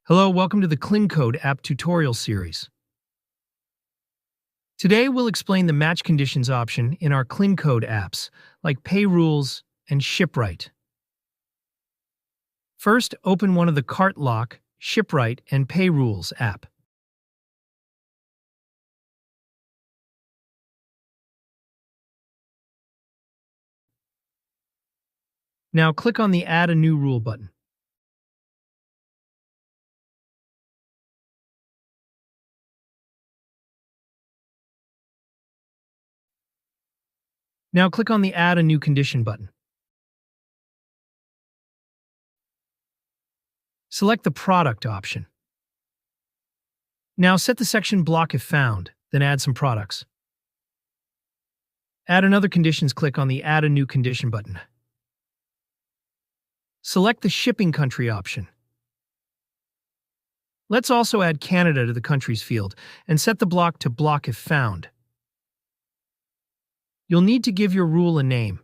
Hello, welcome to the KlinKode app tutorial series. Today we'll explain the match conditions option in our KlinKode apps, like Pay Rules and ShipRight. First, open one of the Cart Lock, ShipRight, and Pay Rules app. Now click on the Add a New Rule button. Now click on the Add a New Condition button. Select the Product option. Now set the section Block if found, then add some products. Add another conditions, click on the Add a New Condition button. Select the Shipping Country option. Let's also add Canada to the Countries field and set the block to Block if found. You'll need to give your rule a name.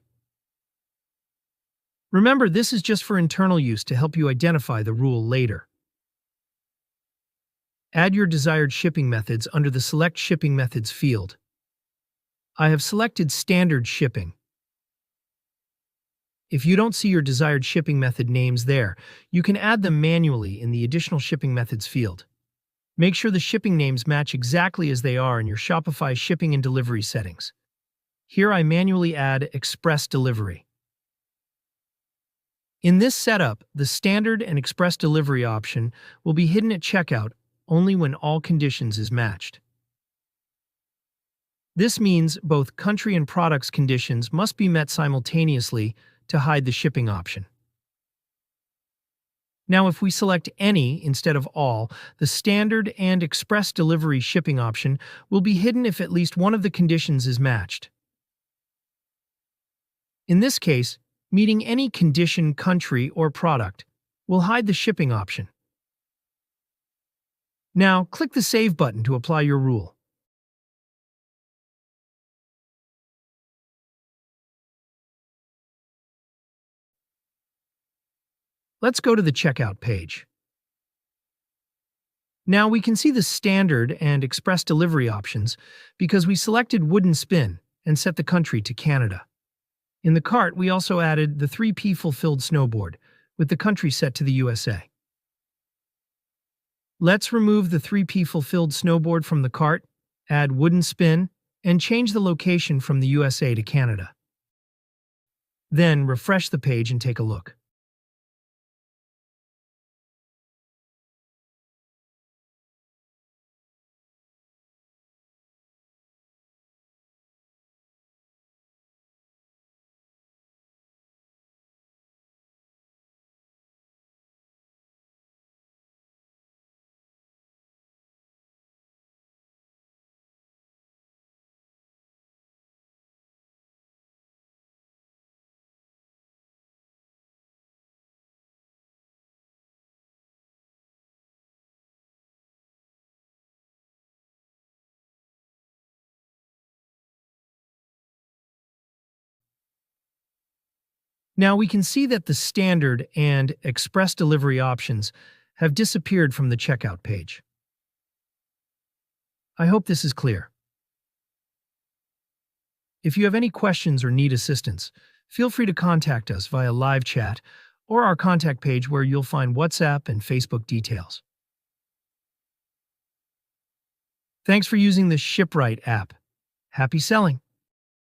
Remember, this is just for internal use to help you identify the rule later. Add your desired shipping methods under the Select Shipping Methods field. I have selected Standard Shipping. If you don't see your desired shipping method names there, you can add them manually in the Additional Shipping Methods field. Make sure the shipping names match exactly as they are in your Shopify shipping and delivery settings. Here I manually add Express Delivery. In this setup, the Standard and Express Delivery option will be hidden at checkout only when all conditions is matched. This means both country and products conditions must be met simultaneously to hide the shipping option. Now, if we select any instead of all, the Standard and Express Delivery shipping option will be hidden if at least one of the conditions is matched. In this case, meeting any condition, country, or product will hide the shipping option. Now, click the Save button to apply your rule. Let's go to the checkout page. Now we can see the Standard and Express Delivery options because we selected Wooden Spin and set the country to Canada. In the cart, we also added the 3P Fulfilled Snowboard, with the country set to the USA. Let's remove the 3P Fulfilled Snowboard from the cart, add Wooden Spin, and change the location from the USA to Canada. Then refresh the page and take a look. Now we can see that the Standard and Express Delivery options have disappeared from the checkout page. I hope this is clear. If you have any questions or need assistance, feel free to contact us via live chat or our contact page where you'll find WhatsApp and Facebook details. Thanks for using the ShipRight app. Happy selling!